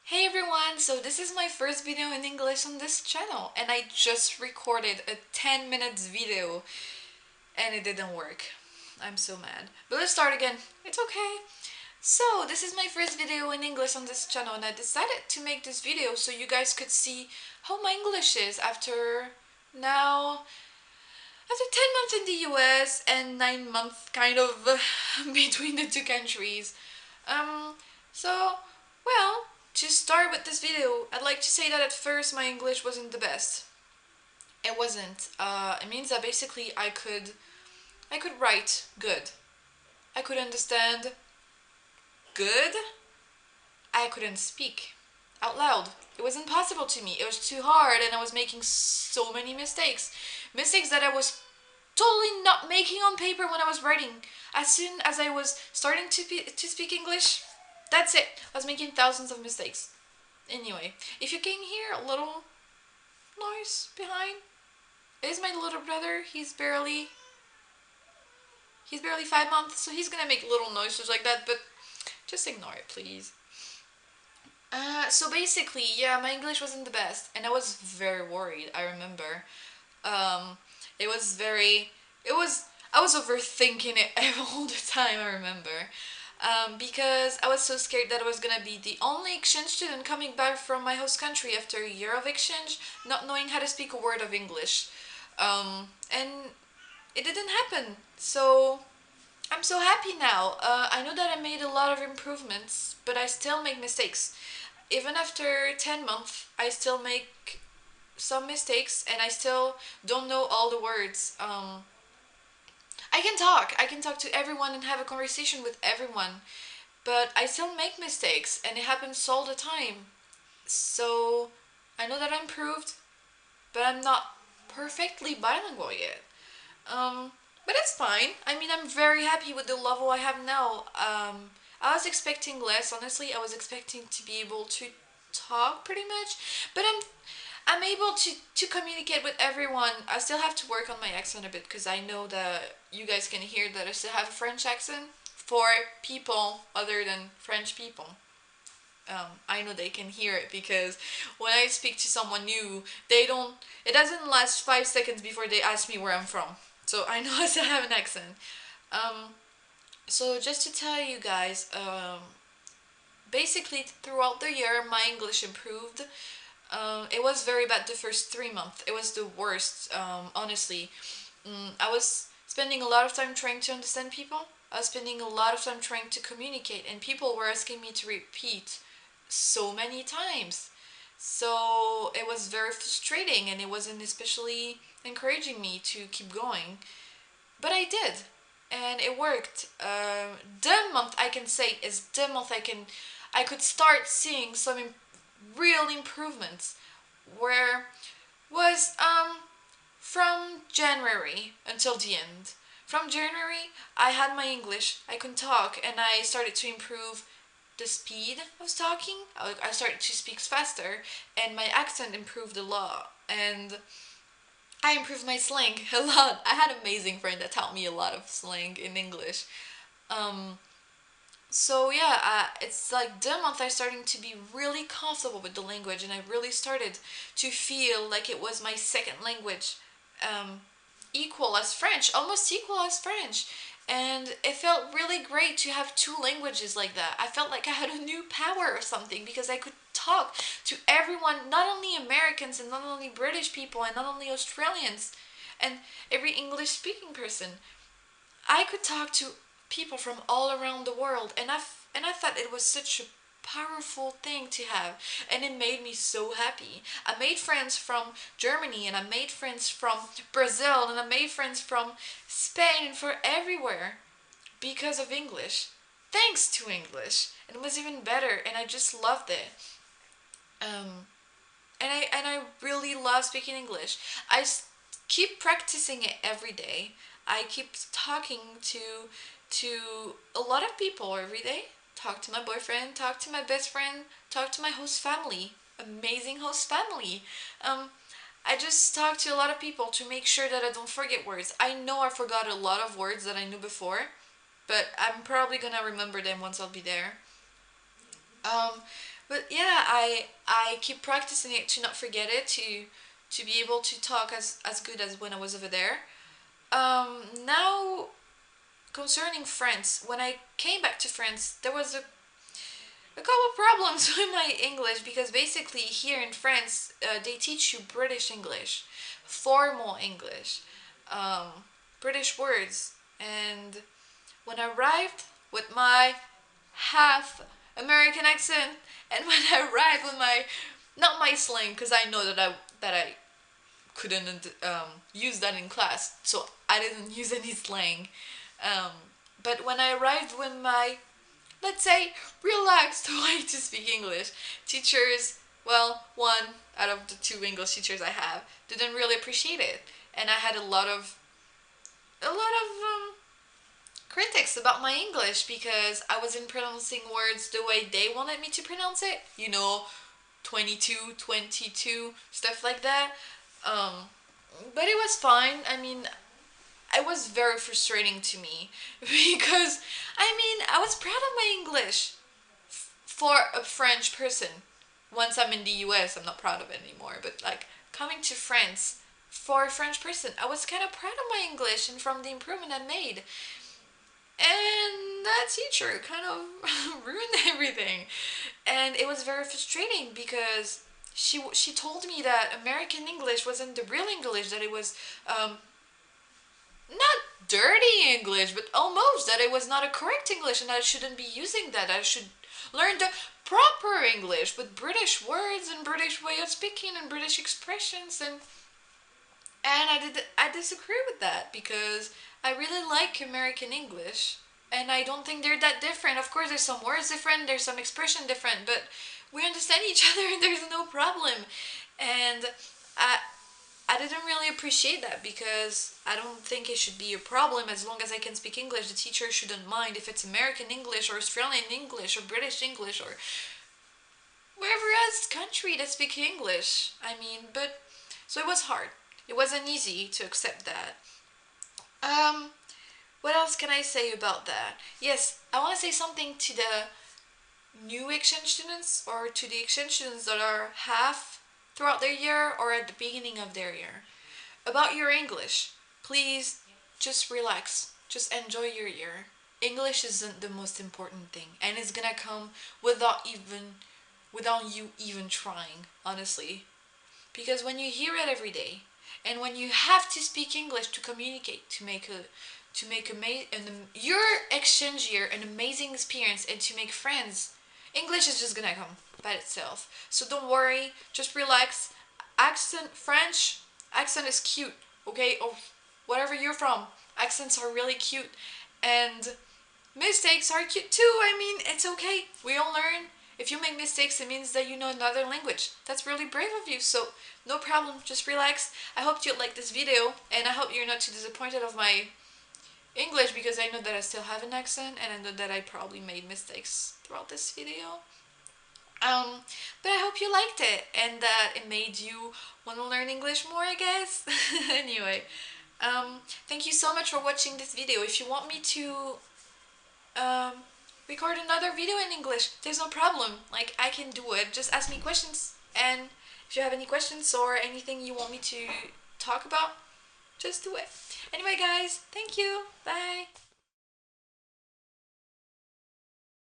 Hey everyone, so this is my first video in English on this channel and I just recorded a 10 minutes video and it didn't work. I'm so mad. But let's start again. It's okay. So this is my first video in English on this channel and I decided to make this video so you guys could see how my English is now after 10 months in the US and 9 months kind of between the two countries. Um, so, well, to start with this video, I'd like to say that at first my English wasn't the best. It wasn't. It means that basically I could write good. I could understand good. I couldn't speak out loud. It was impossible to me. It was too hard and I was making so many mistakes. Mistakes that I was totally not making on paper when I was writing. As soon as I was starting to speak English, that's it. I was making thousands of mistakes. Anyway, if you can hear a little noise behind, it is my little brother. He's barely 5 months, so he's gonna make little noises like that, but just ignore it, please. So basically, yeah, my English wasn't the best, and I was very worried. I remember, um, it was very, it was, I was overthinking it all the time. I remember, because I was so scared that I was gonna be the only exchange student coming back from my host country after a year of exchange, not knowing how to speak a word of English, and it didn't happen. So I'm so happy now. I know that I made a lot of improvements, but I still make mistakes. Even after 10 months, I still make some mistakes and I still don't know all the words. I can talk to everyone and have a conversation with everyone, but I still make mistakes and it happens all the time. So I know that I improved, but I'm not perfectly bilingual yet. But it's fine. I mean, I'm very happy with the level I have now. I was expecting less, honestly. I was expecting to be able to talk pretty much, but I'm able to communicate with everyone. I still have to work on my accent a bit because I know that you guys can hear that I still have a French accent for people other than French people. I know they can hear it because when I speak to someone new, they don't. It doesn't last 5 seconds before they ask me where I'm from. So I know I still have an accent. Um, so just to tell you guys, basically throughout the year, my English improved. It was very bad the first 3 months. It was the worst, honestly. I was spending a lot of time trying to understand people. I was spending a lot of time trying to communicate, and people were asking me to repeat so many times. So it was very frustrating, and it wasn't especially encouraging me to keep going. But I did, and it worked. The month I can say is the month I could start seeing some real improvements. Where was from January until the end. From January, I had my English. I could talk, and I started to improve the speed of talking. I started to speak faster, and my accent improved a lot. And I improved my slang a lot. I had an amazing friend that taught me a lot of slang in English. Um, so yeah, it's like the month I starting to be really comfortable with the language, and I really started to feel like it was my second language, um, equal as French, almost equal as French. And it felt really great to have two languages like that. I felt like I had a new power or something because I could talk to everyone, not only Americans and not only British people and not only Australians and every English speaking person. I could talk to people from all around the world, and I thought it was such a powerful thing to have, and it made me so happy. I made friends from Germany, and I made friends from Brazil, and I made friends from Spain and for everywhere because of English. Thanks to English. And it was even better, and I just loved it. Um, and I really love speaking English. Keep practicing it every day. I keep talking to a lot of people every day. Talk to my boyfriend, talk to my best friend, talk to my host family. Amazing host family. Um, I just talk to a lot of people to make sure that I don't forget words. I know I forgot a lot of words that I knew before, but I'm probably gonna remember them once I'll be there. Um, But yeah, I keep practicing it to not forget it, to be able to talk as good as when I was over there. Now concerning France, when I came back to France, there was a couple problems with my English because basically here in France, they teach you British English, formal English, um, British words, and when I arrived with my half American accent, and when I arrived with my not my slang, because I know that I couldn't use that in class, so I didn't use any slang. Um, but when I arrived with my, let's say, relaxed way to speak English, teachers, well, one out of the two English teachers I have didn't really appreciate it, and I had a lot of critics about my English because I wasn't pronouncing words the way they wanted me to pronounce it. 22, 22, stuff like that. Um, but it was fine. I mean, it was very frustrating to me because, I mean, I was proud of my English for a French person. Once I'm in the US, I'm not proud of it anymore, but like coming to France for a French person, I was kind of proud of my English and from the improvement I made. And that teacher kind of ruined everything. And it was very frustrating because she told me that American English wasn't the real English, that it was not dirty English, but almost that it was not a correct English and I shouldn't be using that. I should learn the proper English with British words and British way of speaking and British expressions and I disagree with that because I really like American English and I don't think they're that different. Of course there's some words different, there's some expression different, but we understand each other and there's no problem. And I I didn't really appreciate that because I don't think it should be a problem as long as I can speak English. The teacher shouldn't mind if it's American English or Australian English or British English or wherever else country that speak English. I mean, but so it was hard. It wasn't easy to accept that. Um, what else can I say about that? Yes, I want to say something to the new exchange students or to the exchange students that are half throughout their year or at the beginning of their year. About your English, please just relax. Just enjoy your year. English isn't the most important thing and it's gonna come without you even trying, honestly. Because when you hear it every day and when you have to speak English to communicate, your exchange year an amazing experience and to make friends, English is just gonna come by itself. So don't worry, just relax. French accent is cute, okay? Or whatever you're from, accents are really cute. And mistakes are cute too. I mean, it's okay. We all learn. If you make mistakes, it means that you know another language. That's really brave of you. So no problem. Just relax. I hope you like this video, and I hope you're not too disappointed of my English because I know that I still have an accent, and I know that I probably made mistakes throughout this video. Um, but I hope you liked it and that it made you want to learn English more, I guess. Anyway, thank you so much for watching this video. If you want me to um, record another video in English, there's no problem. Like, I can do it. Just ask me questions. And if you have any questions or anything you want me to talk about, just do it. Anyway, guys, thank you. Bye.